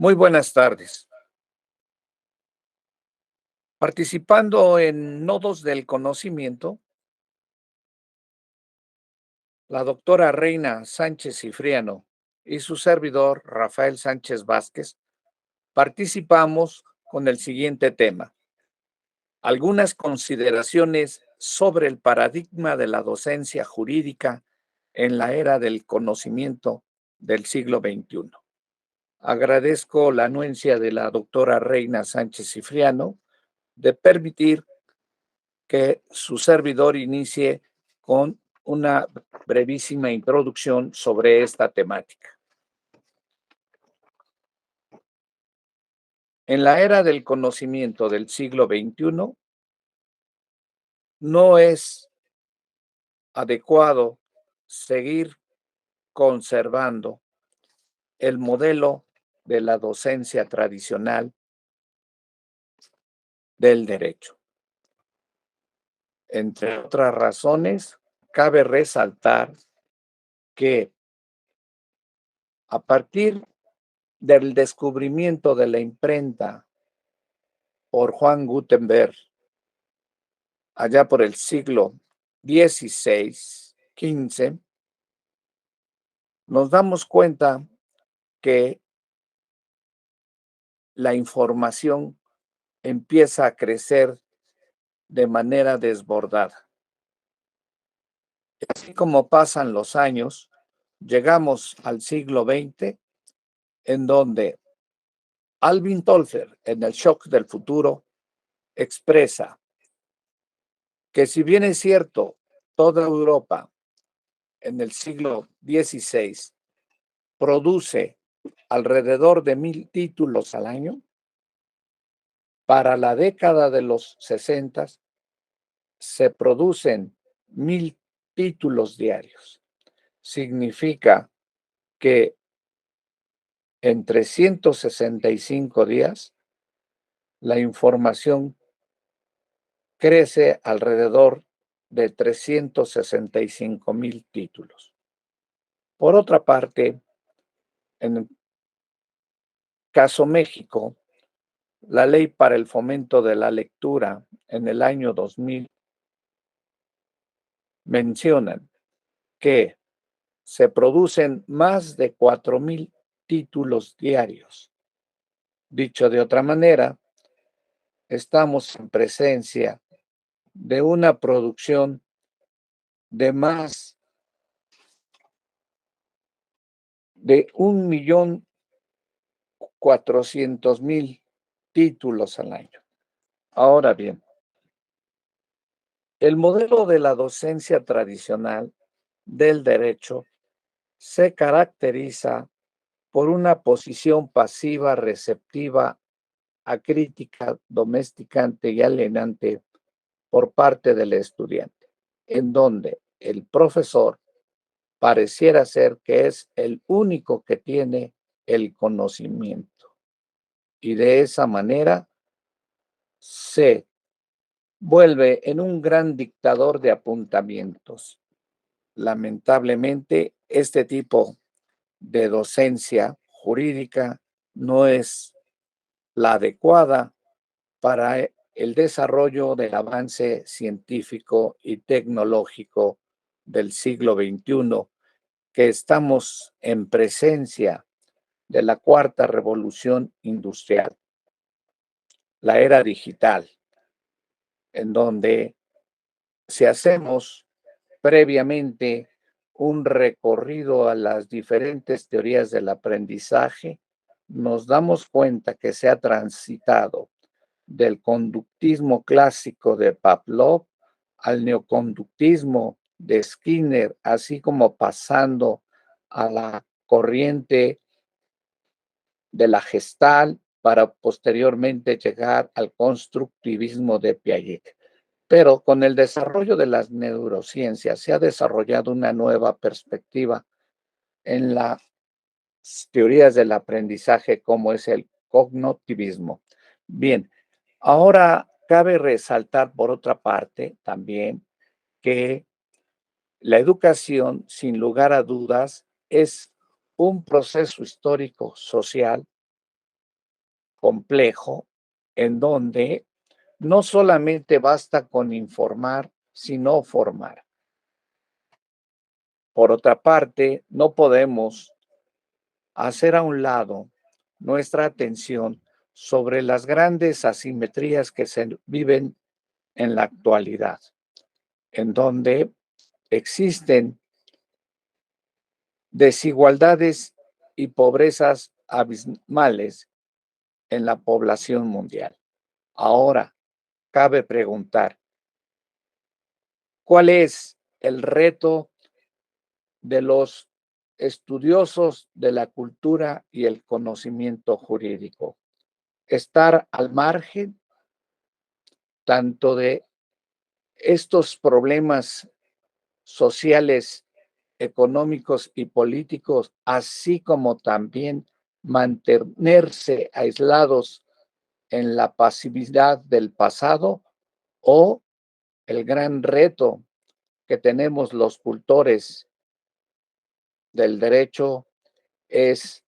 Muy buenas tardes. Participando en Nodos del Conocimiento, la doctora Reina Sánchez Cifriano y su servidor Rafael Sánchez Vázquez participamos con el siguiente tema: algunas consideraciones sobre el paradigma de la docencia jurídica en la era del conocimiento del siglo XXI. Agradezco la anuencia de la doctora Reina Sánchez Cifriano de permitir que su servidor inicie con una brevísima introducción sobre esta temática. En la era del conocimiento del siglo XXI, no es adecuado seguir conservando el modelo de la docencia tradicional del derecho. Entre otras razones, cabe resaltar que a partir del descubrimiento de la imprenta por Juan Gutenberg, allá por el siglo XVI, XV, nos damos cuenta que la información empieza a crecer de manera desbordada. Así como pasan los años, llegamos al siglo XX, en donde Alvin Toffler, en El shock del futuro, expresa que, si bien es cierto, toda Europa en el siglo XVI produce alrededor de 1,000 títulos al año, para la década de los 60 se producen 1,000 títulos diarios. Significa que en 365 días la información crece alrededor de 365,000 títulos. Por otra parte, en el caso México, la Ley para el Fomento de la Lectura en el año 2000 mencionan que se producen más de 4,000 títulos diarios. Dicho de otra manera, estamos en presencia de una producción de más de 1,400,000 títulos al año. Ahora bien, el modelo de la docencia tradicional del derecho se caracteriza por una posición pasiva, receptiva, acrítica, domesticante y alienante por parte del estudiante, en donde el profesor pareciera ser que es el único que tiene el conocimiento, y de esa manera se vuelve en un gran dictador de apuntamientos. Lamentablemente, este tipo de docencia jurídica no es la adecuada para el desarrollo del avance científico y tecnológico del siglo XXI, que estamos en presencia de la cuarta revolución industrial, la era digital, en donde, si hacemos previamente un recorrido a las diferentes teorías del aprendizaje, nos damos cuenta que se ha transitado del conductismo clásico de Pavlov al neoconductismo de Skinner, así como pasando a la corriente de la Gestalt para posteriormente llegar al constructivismo de Piaget. Pero con el desarrollo de las neurociencias se ha desarrollado una nueva perspectiva en las teorías del aprendizaje, como es el cognitivismo. Bien, ahora cabe resaltar por otra parte también que la educación, sin lugar a dudas, es un proceso histórico social complejo en donde no solamente basta con informar, sino formar. Por otra parte, no podemos hacer a un lado nuestra atención sobre las grandes asimetrías que se viven en la actualidad, en donde existen desigualdades y pobrezas abismales en la población mundial. Ahora, cabe preguntar, ¿cuál es el reto de los estudiosos de la cultura y el conocimiento jurídico? Estar al margen tanto de estos problemas sociales, económicos y políticos, así como también mantenerse aislados en la pasividad del pasado, o el gran reto que tenemos los cultores del derecho es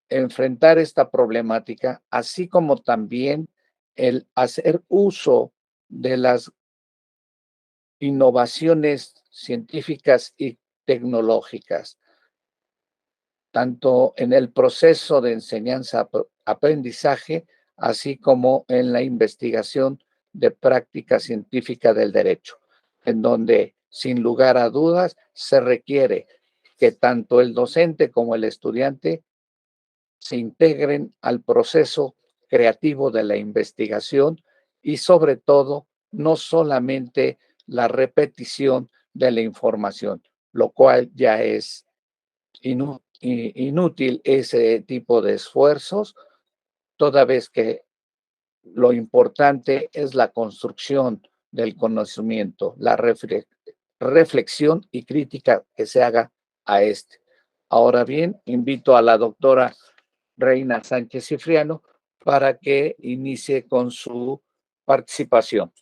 enfrentar esta problemática, así como también el hacer uso de las innovaciones científicas y tecnológicas, tanto en el proceso de enseñanza-aprendizaje, así como en la investigación de práctica científica del derecho, en donde, sin lugar a dudas, se requiere que tanto el docente como el estudiante se integren al proceso creativo de la investigación y, sobre todo, no solamente la repetición de la información, lo cual ya es inútil ese tipo de esfuerzos, toda vez que lo importante es la construcción del conocimiento, la reflexión y crítica que se haga a este. Ahora bien, invito a la doctora Reina Sánchez Cifriano para que inicie con su participación.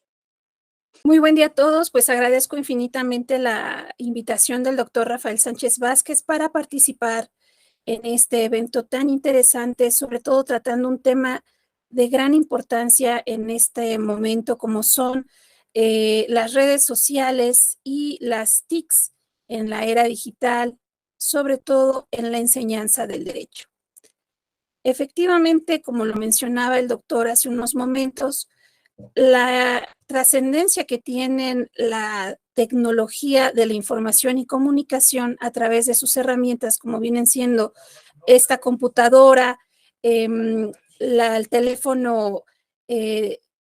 Muy buen día a todos, pues agradezco infinitamente la invitación del doctor Rafael Sánchez Vázquez para participar en este evento tan interesante, sobre todo tratando un tema de gran importancia en este momento, como son las redes sociales y las TICs en la era digital, sobre todo en la enseñanza del derecho. Efectivamente, como lo mencionaba el doctor hace unos momentos, la trascendencia que tienen la tecnología de la información y comunicación a través de sus herramientas, como vienen siendo esta computadora, el teléfono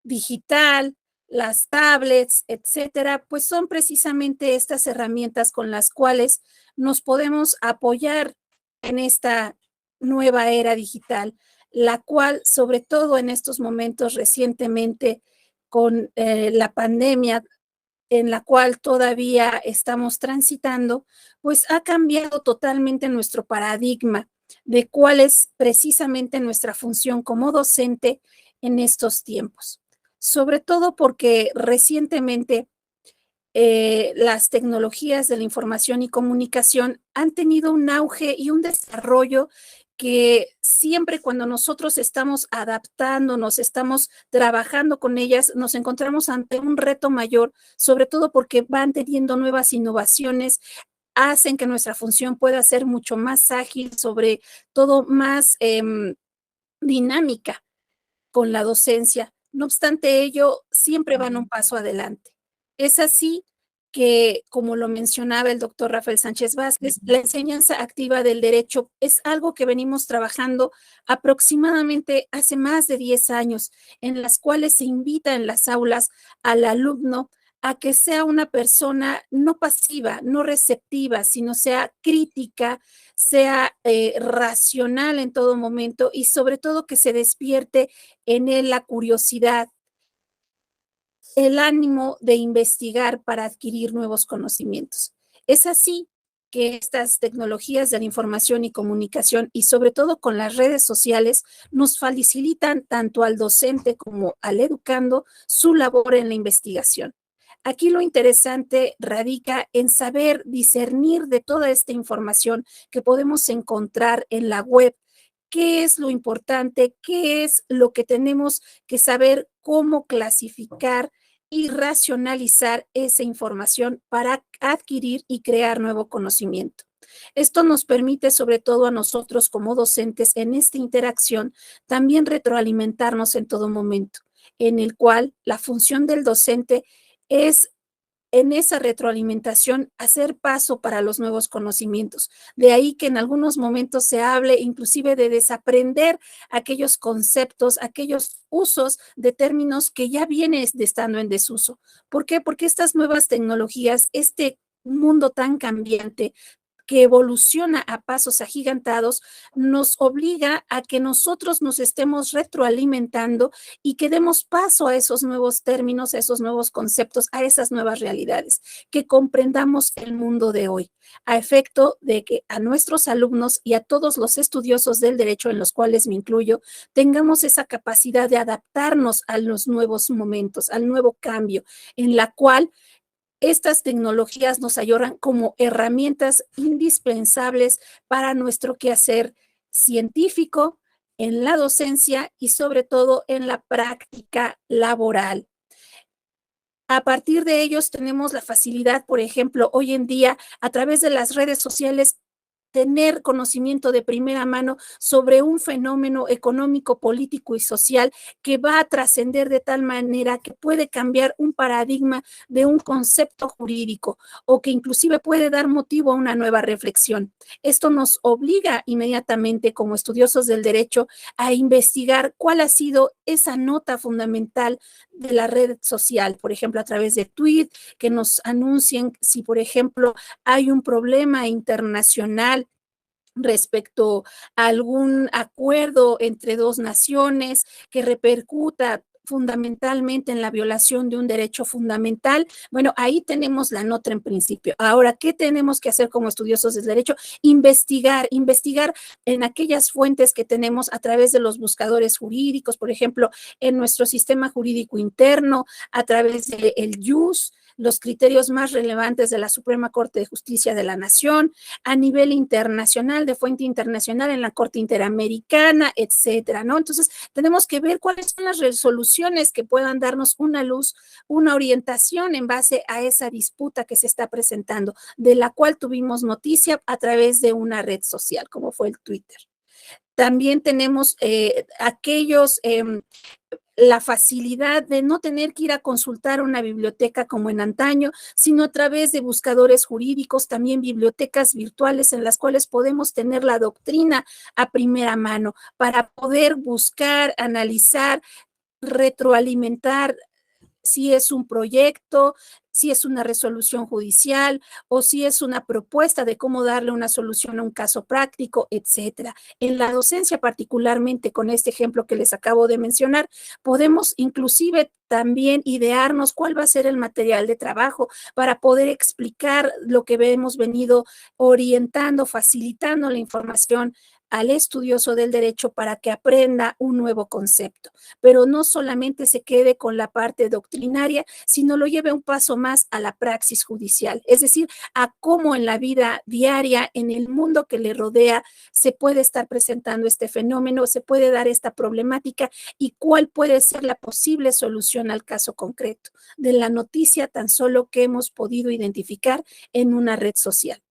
digital, las tablets, etcétera, pues son precisamente estas herramientas con las cuales nos podemos apoyar en esta nueva era digital, la cual, sobre todo en estos momentos recientemente, con la pandemia en la cual todavía estamos transitando, pues ha cambiado totalmente nuestro paradigma de cuál es precisamente nuestra función como docente en estos tiempos. Sobre todo porque recientemente las tecnologías de la información y comunicación han tenido un auge y un desarrollo que siempre cuando nosotros estamos adaptándonos, estamos trabajando con ellas, nos encontramos ante un reto mayor, sobre todo porque van teniendo nuevas innovaciones, hacen que nuestra función pueda ser mucho más ágil, sobre todo más dinámica con la docencia. No obstante ello, siempre van un paso adelante. Es así que, como lo mencionaba el doctor Rafael Sánchez Vázquez, la enseñanza activa del derecho es algo que venimos trabajando aproximadamente hace más de 10 años, en las cuales se invita en las aulas al alumno a que sea una persona no pasiva, no receptiva, sino sea crítica, sea racional en todo momento y sobre todo que se despierte en él la curiosidad, el ánimo de investigar para adquirir nuevos conocimientos. Es así que estas tecnologías de la información y comunicación y sobre todo con las redes sociales nos facilitan tanto al docente como al educando su labor en la investigación. Aquí lo interesante radica en saber discernir de toda esta información que podemos encontrar en la web, qué es lo importante, qué es lo que tenemos que saber, cómo clasificar y racionalizar esa información para adquirir y crear nuevo conocimiento. Esto nos permite, sobre todo a nosotros como docentes, en esta interacción, también retroalimentarnos en todo momento, en el cual la función del docente es en esa retroalimentación hacer paso para los nuevos conocimientos. De ahí que en algunos momentos se hable inclusive de desaprender aquellos conceptos, aquellos usos de términos que ya vienen estando en desuso. ¿Por qué? Porque estas nuevas tecnologías, este mundo tan cambiante, que evoluciona a pasos agigantados, nos obliga a que nosotros nos estemos retroalimentando y que demos paso a esos nuevos términos, a esos nuevos conceptos, a esas nuevas realidades, que comprendamos el mundo de hoy, a efecto de que a nuestros alumnos y a todos los estudiosos del derecho, en los cuales me incluyo, tengamos esa capacidad de adaptarnos a los nuevos momentos, al nuevo cambio, en la cual estas tecnologías nos ayudan como herramientas indispensables para nuestro quehacer científico, en la docencia y sobre todo en la práctica laboral. A partir de ellos tenemos la facilidad, por ejemplo, hoy en día, a través de las redes sociales, tener conocimiento de primera mano sobre un fenómeno económico, político y social que va a trascender de tal manera que puede cambiar un paradigma de un concepto jurídico o que inclusive puede dar motivo a una nueva reflexión. Esto nos obliga inmediatamente como estudiosos del derecho a investigar cuál ha sido esa nota fundamental de la red social, por ejemplo, a través de tweet, que nos anuncien si, por ejemplo, hay un problema internacional respecto a algún acuerdo entre dos naciones que repercuta fundamentalmente en la violación de un derecho fundamental. Bueno, ahí tenemos la nota en principio. Ahora, ¿qué tenemos que hacer como estudiosos del derecho? Investigar en aquellas fuentes que tenemos a través de los buscadores jurídicos, por ejemplo, en nuestro sistema jurídico interno, a través del JUS, los criterios más relevantes de la Suprema Corte de Justicia de la Nación, a nivel internacional, de fuente internacional en la Corte Interamericana, etcétera, ¿no? Entonces, tenemos que ver cuáles son las resoluciones que puedan darnos una luz, una orientación en base a esa disputa que se está presentando, de la cual tuvimos noticia a través de una red social, como fue el Twitter. También tenemos la facilidad de no tener que ir a consultar una biblioteca como en antaño, sino a través de buscadores jurídicos, también bibliotecas virtuales en las cuales podemos tener la doctrina a primera mano para poder buscar, analizar, retroalimentar si es un proyecto, si es una resolución judicial o si es una propuesta de cómo darle una solución a un caso práctico, etcétera. En la docencia, particularmente con este ejemplo que les acabo de mencionar, podemos inclusive también idearnos cuál va a ser el material de trabajo para poder explicar lo que hemos venido orientando, facilitando la información al estudioso del derecho para que aprenda un nuevo concepto, pero no solamente se quede con la parte doctrinaria, sino lo lleve un paso más a la praxis judicial, es decir, a cómo en la vida diaria, en el mundo que le rodea, se puede estar presentando este fenómeno, se puede dar esta problemática y cuál puede ser la posible solución al caso concreto de la noticia tan solo que hemos podido identificar en una red social.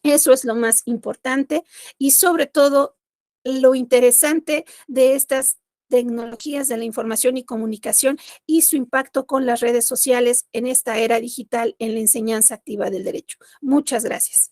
Eso es lo más importante y sobre todo lo interesante de estas tecnologías de la información y comunicación y su impacto con las redes sociales en esta era digital en la enseñanza activa del derecho. Muchas gracias.